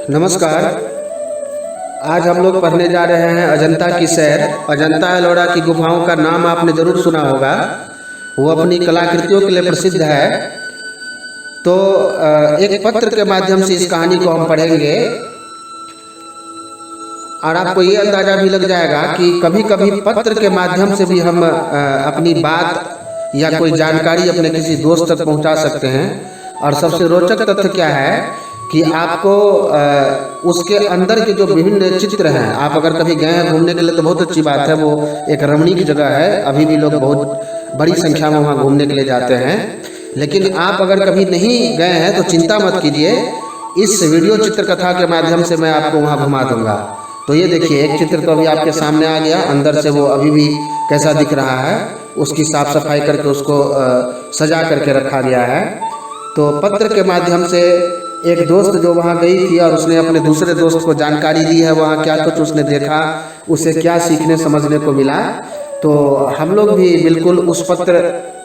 नमस्कार। आज हम लोग पढ़ने जा रहे हैं अजंता की सैर। अजंता एलोरा की गुफाओं का नाम आपने जरूर सुना होगा। वो अपनी कलाकृतियों के लिए प्रसिद्ध है। तो एक पत्र के माध्यम से इस कहानी को हम पढ़ेंगे और आपको ये अंदाजा भी लग जाएगा कि कभी कभी पत्र के माध्यम से भी हम अपनी बात या कोई जानकारी अपने किसी दोस्त तक पहुंचा सकते हैं। और सबसे रोचक तथ्य क्या है कि आपको उसके अंदर के जो विभिन्न चित्र हैं, आप अगर कभी गए हैं घूमने के लिए तो बहुत अच्छी बात है। वो एक रमणीक जगह है, अभी भी लोग बहुत बड़ी संख्या में वहाँ घूमने के लिए जाते हैं। लेकिन आप अगर कभी नहीं गए हैं तो चिंता मत कीजिए, इस वीडियो चित्रकथा के माध्यम से मैं आपको वहाँ घुमा दूंगा। तो ये देखिए, एक चित्र तो अभी आपके सामने आ गया, अंदर से वो अभी भी कैसा दिख रहा है, उसकी साफ सफाई करके उसको सजा करके रखा गया है। तो पत्र के माध्यम से एक दोस्त जो वहाँ गई थी और उसने अपने दूसरे दोस्त को जानकारी दी है, वहाँ क्या कुछ उसने देखा, उसे क्या सीखने समझने को मिला। तो हम लोग भी बिल्कुल उस पत्र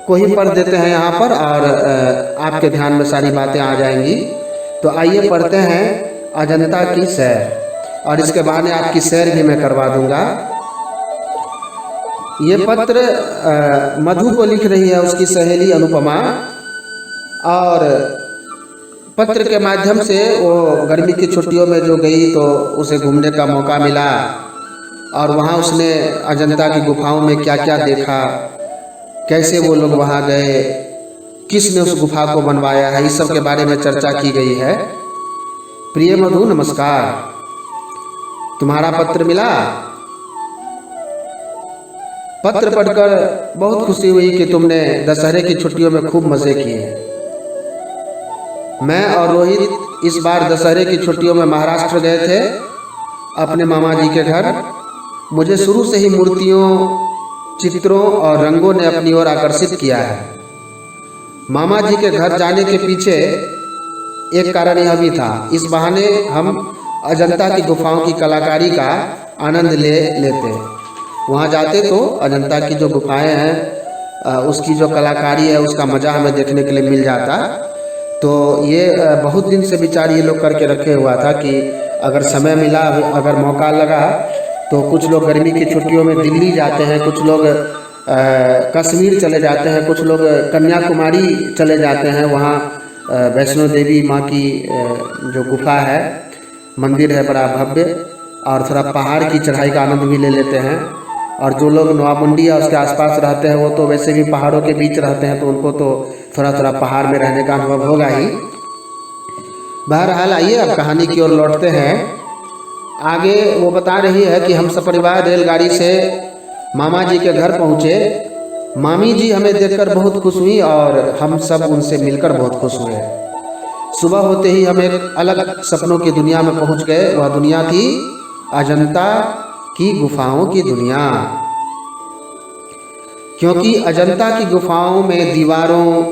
को ही पढ़ देते हैं यहाँ पर, और आपके ध्यान में सारी बातें आ जाएंगी। तो आइए पढ़ते हैं अजंता की सैर, और इसके बहाने आपकी सैर भी मैं करवा दूंगा। ये पत्र मधु को लिख रही है उसकी सहेली अनुपमा, और पत्र के माध्यम से वो गर्मी की छुट्टियों में जो गई तो उसे घूमने का मौका मिला, और वहाँ उसने अजंता की गुफाओं में क्या क्या देखा, कैसे वो लोग वहाँ गए, किसने उस गुफा को बनवाया है, इस सब के बारे में चर्चा की गई है। प्रिय मधु नमस्कार, तुम्हारा पत्र मिला। पत्र पढ़कर बहुत खुशी हुई कि तुमने दशहरे की छुट्टियों में खूब मज़े किए। मैं और रोहित इस बार दशहरे की छुट्टियों में महाराष्ट्र गए थे अपने मामा जी के घर। मुझे शुरू से ही मूर्तियों, चित्रों और रंगों ने अपनी ओर आकर्षित किया है। मामा जी के घर जाने के पीछे एक कारण यह भी था, इस बहाने हम अजंता की गुफाओं की कलाकारी का आनंद ले लेते। वहाँ जाते तो अजंता की जो गुफाएं हैं उसकी जो कलाकारी है उसका मज़ा हमें देखने के लिए मिल जाता। तो ये बहुत दिन से विचार ये लोग करके रखे हुआ था कि अगर समय मिला, अगर मौका लगा तो कुछ लोग गर्मी की छुट्टियों में दिल्ली जाते हैं, कुछ लोग कश्मीर चले जाते हैं, कुछ लोग कन्याकुमारी चले जाते हैं। वहाँ वैष्णो देवी माँ की जो गुफा है, मंदिर है बड़ा भव्य, और थोड़ा पहाड़ की चढ़ाई का आनंद भी ले लेते हैं। और जो लोग नवामुंडी या उसके आसपास रहते हैं वो तो वैसे भी पहाड़ों के बीच रहते हैं, तो उनको तो थोड़ा थोड़ा पहाड़ में रहने का अनुभव होगा ही। बहरहाल आइए अब कहानी की ओर लौटते हैं। आगे वो बता रही है कि हम सपरिवार रेलगाड़ी से मामा जी के घर पहुँचे। मामी जी हमें देखकर बहुत खुश हुई और हम सब उनसे मिलकर बहुत खुश हुए। सुबह होते ही हम एक अलग सपनों की दुनिया में पहुँच गए। वह दुनिया थी अजंता की गुफाओं की दुनिया। क्योंकि अजंता की गुफाओं में दीवारों,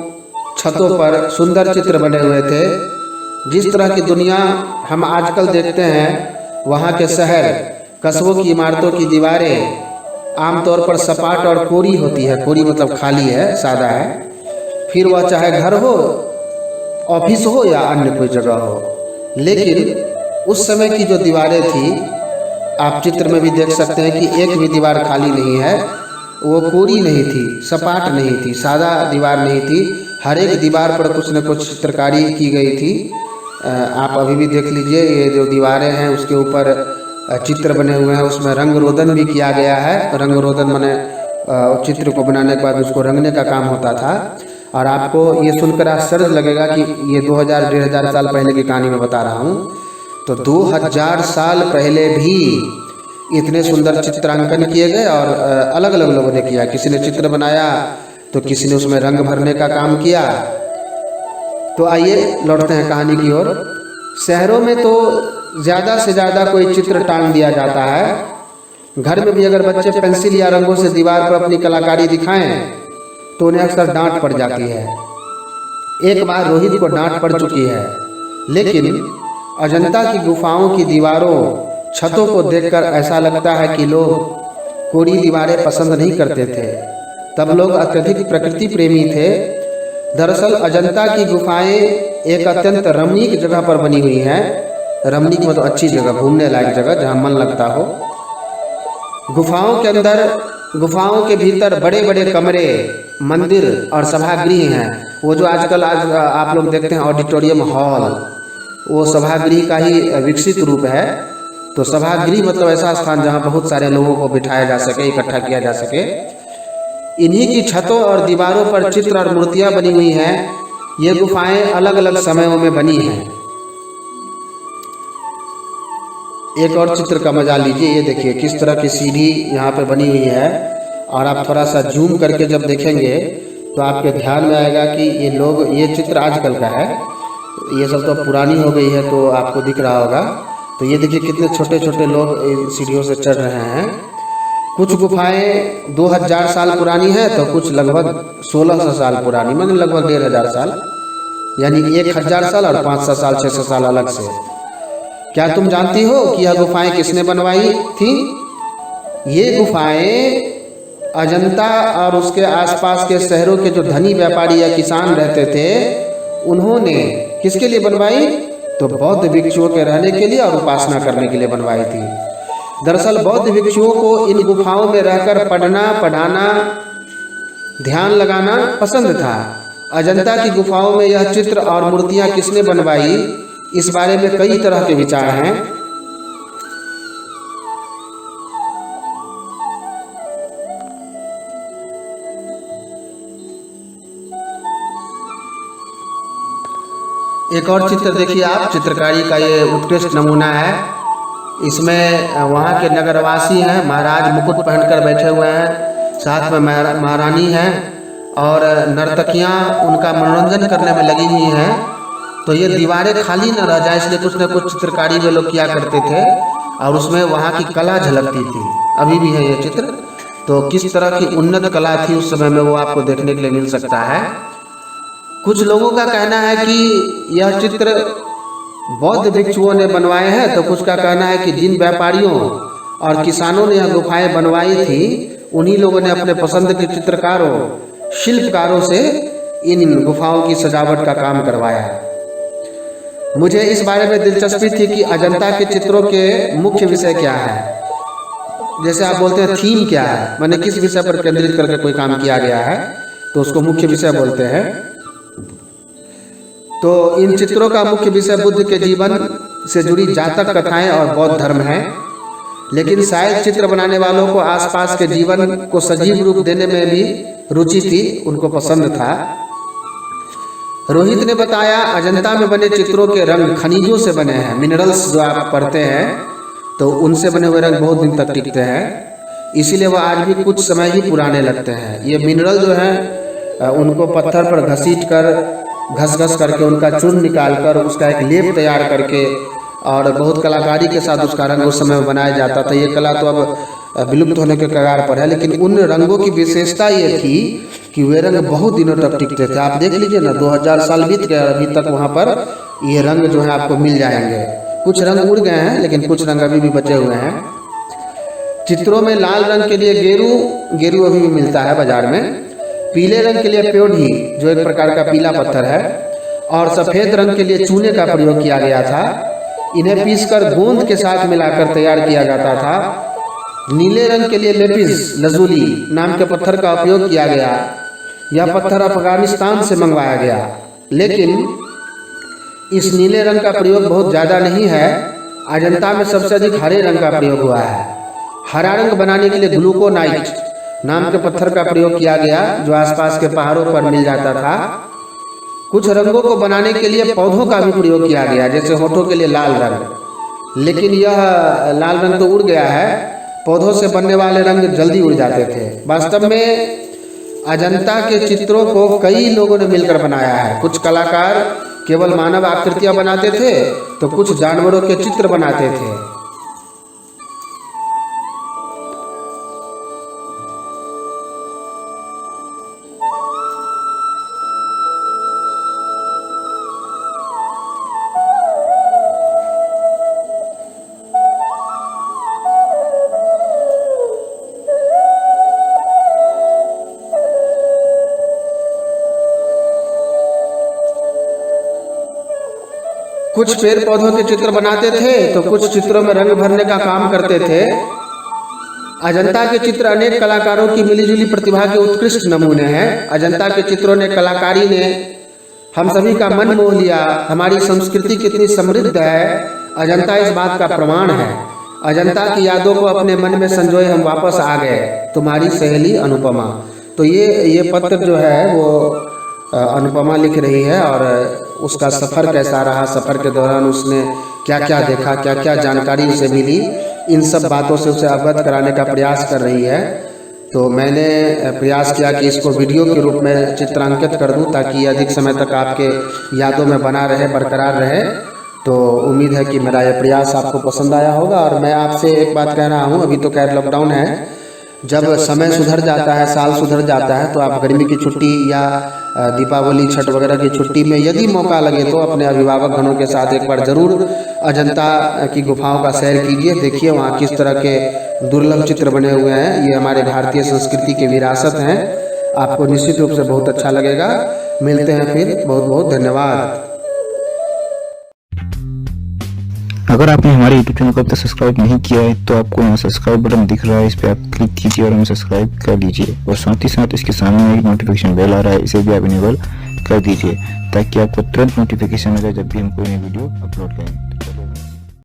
छतों पर सुंदर चित्र बने हुए थे। जिस तरह की दुनिया हम आजकल देखते हैं, वहाँ के शहर, कस्बों की इमारतों की दीवारें आमतौर पर सपाट और कोरी होती है। कोरी मतलब खाली है, सादा है। फिर वह चाहे घर हो, ऑफिस हो या अन्य कोई जगह हो। लेकिन उस समय की जो दीवारें थी, आप चित्र में भी देख सकते हैं कि एक भी दीवार खाली नहीं है। वो कोरी नहीं थी, सपाट नहीं थी, सादा दीवार नहीं थी। हर एक दीवार पर कुछ न कुछ चित्रकारी की गई थी। आप अभी भी देख लीजिए, ये जो दीवारें हैं उसके ऊपर चित्र बने हुए हैं, उसमें रंग रोदन भी किया गया है। रंग रोदन माने चित्र को बनाने के बाद उसको रंगने का काम होता था। और आपको ये सुनकर आश्चर्य लगेगा कि ये 2000-1500 साल पहले की कहानी में बता रहा हूँ। तो 2000 साल पहले भी इतने सुंदर चित्रांकन किए गए, और अलग अलग लोगों ने किया। किसी ने चित्र बनाया तो किसी ने उसमें रंग भरने का काम किया। तो आइए लौटते हैं कहानी की ओर। शहरों में तो ज़्यादा से ज़्यादा कोई चित्र टांग दिया जाता है। घर में भी अगर बच्चे पेंसिल या रंगों से दीवार पर अपनी कलाकारी दिखाएं तो उन्हें अक्सर डांट पड़ जाती है। एक बार रोहित को डांट पड़ चुकी है, लेकिन अजंता की गुफाओं की दीवारों, छतों को देखकर ऐसा लगता है कि लोग कोरी दीवारें पसंद नहीं करते थे। तब लोग अत्यधिक प्रकृति प्रेमी थे। दरअसल अजंता की गुफाएं एक अत्यंत रमणीक जगह पर बनी हुई हैं, रमणीक मतलब अच्छी जगह, घूमने लायक जगह जहाँ मन लगता हो। गुफाओं के अंदर, गुफाओं के भीतर बड़े बड़े कमरे, मंदिर और सभागृह हैं। वो जो आजकल आप लोग देखते हैं ऑडिटोरियम हॉल, वो सभागृह का ही विकसित रूप है। तो सभागृह मतलब ऐसा स्थान जहाँ बहुत सारे लोगों को बिठाया जा सके, इकट्ठा किया जा सके। इन्हीं की छतों और दीवारों पर चित्र और मूर्तियाँ बनी हुई हैं। ये गुफाएं अलग अलग समयों में बनी हैं। एक और चित्र का मजा लीजिए। ये देखिए किस तरह की सीढ़ी यहाँ पे बनी हुई है, और आप थोड़ा सा जूम करके जब देखेंगे तो आपके ध्यान में आएगा कि ये लोग, ये चित्र आजकल का है, ये सब तो पुरानी हो गई है तो आपको दिख रहा होगा। तो ये देखिए कितने छोटे छोटे लोग इन सीढ़ियों से चढ़ रहे हैं। कुछ गुफाएं 2000 साल पुरानी है तो कुछ लगभग 1600 साल पुरानी, मतलब लगभग 1500 साल, यानी 1000 साल और 500 साल 600 साल अलग से। क्या तुम जानती हो कि यह गुफाएं किसने बनवाई थी? ये गुफाएं अजंता और उसके आसपास के शहरों के जो धनी व्यापारी या किसान रहते थे, उन्होंने किसके लिए बनवाई? तो बौद्ध भिक्षुओं के रहने के लिए और उपासना करने के लिए बनवाई थी। दरअसल बौद्ध भिक्षुओं को इन गुफाओं में रहकर पढ़ना, पढ़ाना, ध्यान लगाना पसंद था। अजंता की गुफाओं में यह चित्र और मूर्तियां किसने बनवाई, इस बारे में कई तरह के विचार हैं। एक और चित्र देखिए आप, चित्रकारी का ये उत्कृष्ट नमूना है। इसमें वहाँ के नगरवासी हैं, महाराज मुकुट पहनकर बैठे हुए हैं, साथ में महारानी हैं और नर्तकियाँ उनका मनोरंजन करने में लगी हुई हैं। तो ये दीवारें खाली न रह जाए इसलिए कुछ न कुछ चित्रकारी वे लोग किया करते थे, और उसमें वहाँ की कला झलकती थी। अभी भी है ये चित्र। तो किस तरह की उन्नत कला थी उस समय में, वो आपको देखने के लिए मिल सकता है। कुछ लोगों का कहना है कि यह चित्र बौद्ध भिक्षुओं ने बनवाए हैं, तो कुछ का कहना है कि जिन व्यापारियों और किसानों ने यह गुफाएं बनवाई थी, उन्हीं लोगों ने अपने पसंद के चित्रकारों, शिल्पकारों से इन गुफाओं की सजावट का काम करवाया। मुझे इस बारे में दिलचस्पी थी कि अजंता के चित्रों के मुख्य विषय क्या है, जैसे आप बोलते हैं थीम क्या है, माने किस विषय पर केंद्रित करके कोई काम किया गया है, तो उसको मुख्य विषय बोलते हैं। तो इन चित्रों का मुख्य विषय बुद्ध के जीवन से जुड़ी जातक कथाएं और बौद्ध धर्म है, लेकिन शायद चित्र बनाने वालों को आसपास के जीवन को सजीव रूप देने में भी रुचि थी, उनको पसंद था। रोहित ने बताया अजंता में बने चित्रों के रंग खनिजों से बने हैं। मिनरल्स जो आप पढ़ते हैं तो उनसे बने हुए रंग बहुत दिन तक टिकते हैं, इसीलिए वह आज भी कुछ समय ही पुराने लगते हैं। ये मिनरल जो है उनको पत्थर पर घसीट कर, घस करके उनका चूर्ण निकाल कर उसका एक लेप तैयार करके और बहुत कलाकारी के साथ उसका रंग उस समय बनाया जाता था। ये कला तो अब विलुप्त होने के कगार पर है, लेकिन उन रंगों की विशेषता ये थी कि वे रंग बहुत दिनों तक टिकते थे। आप देख लीजिए ना, 2000 साल बीत गए, अभी तक वहाँ पर ये रंग जो है आपको मिल जाएंगे। कुछ रंग उड़ गए हैं लेकिन कुछ रंग अभी भी बचे हुए हैं। चित्रों में लाल रंग के लिए गेरू अभी भी मिलता है बाजार में, पीले रंग के लिए प्योढ़ी जो एक प्रकार का पीला पत्थर है, और सफ़ेद रंग के लिए चूने का प्रयोग किया गया था। इन्हें पीसकर गोंद के साथ मिलाकर तैयार किया जाता था। नीले रंग के लिए लेपिस लजूली नाम के पत्थर का उपयोग किया गया। यह पत्थर अफगानिस्तान से मंगवाया गया, लेकिन इस नीले रंग का प्रयोग बहुत ज़्यादा नहीं है। अजंता में सबसे अधिक हरे रंग का प्रयोग हुआ है। हरा रंग बनाने के लिए ग्लूकोनाइट नाम के पत्थर का प्रयोग किया गया, जो आसपास के पहाड़ों पर मिल जाता था। कुछ रंगों को बनाने के लिए पौधों का भी प्रयोग किया गया, जैसे होठों के लिए लाल रंग, लेकिन यह लाल रंग तो उड़ गया है। पौधों से बनने वाले रंग जल्दी उड़ जाते थे। वास्तव में अजंता के चित्रों को कई लोगों ने मिलकर बनाया है। कुछ कलाकार केवल मानव आकृतियां बनाते थे, तो कुछ जानवरों के चित्र बनाते थे। कुछ पेड़ पौधों के चित्र बनाते थे तो कुछ चित्रों में रंग भरने का काम करते थे। अजंता के चित्र अनेक कलाकारों की मिलीजुली प्रतिभा के उत्कृष्ट नमूने हैं। अजंता के चित्रों ने, कलाकारी ने हम सभी का मन मोह लिया। हमारी संस्कृति कितनी समृद्ध है, अजंता इस बात का प्रमाण है। अजंता की यादों को अपने मन में संजोए हम वापस आ गए, तुम्हारी सहेली अनुपमा। तो ये पत्र जो है वो अनुपमा लिख रही है और उसका सफ़र कैसा रहा, सफ़र के दौरान उसने क्या क्या देखा, क्या क्या जानकारी उसे मिली, इन सब बातों से उसे अवगत कराने का प्रयास कर रही है। तो मैंने प्रयास किया कि इसको वीडियो के रूप में चित्रांकित कर दूं ताकि अधिक समय तक आपके यादों में बना रहे, बरकरार रहे। तो उम्मीद है कि मेरा यह प्रयास आपको पसंद आया होगा। और मैं आपसे एक बात कह रहा हूं, अभी तो खैर लॉकडाउन है, जब समय सुधर जाता है, साल सुधर जाता है, तो आप गर्मी की छुट्टी या दीपावली, छठ वगैरह की छुट्टी में यदि मौका लगे तो अपने अभिभावक गणों के साथ एक बार ज़रूर अजंता की गुफाओं का सैर कीजिए। देखिए वहाँ किस तरह के दुर्लभ चित्र बने हुए हैं। ये हमारे भारतीय संस्कृति की विरासत हैं। आपको निश्चित रूप से बहुत अच्छा लगेगा। मिलते हैं फिर, बहुत बहुत धन्यवाद। अगर आपने हमारे YouTube चैनल को अब तक सब्सक्राइब नहीं किया है तो आपको यहाँ सब्सक्राइब बटन दिख रहा है, इस पर आप क्लिक कीजिए और हमें सब्सक्राइब कर लीजिए। और साथ ही साथ इसके सामने एक नोटिफिकेशन बेल आ रहा है, इसे भी आप इनेबल कर दीजिए ताकि आपको तुरंत नोटिफिकेशन मिले जब भी हम कोई नई वीडियो अपलोड करें।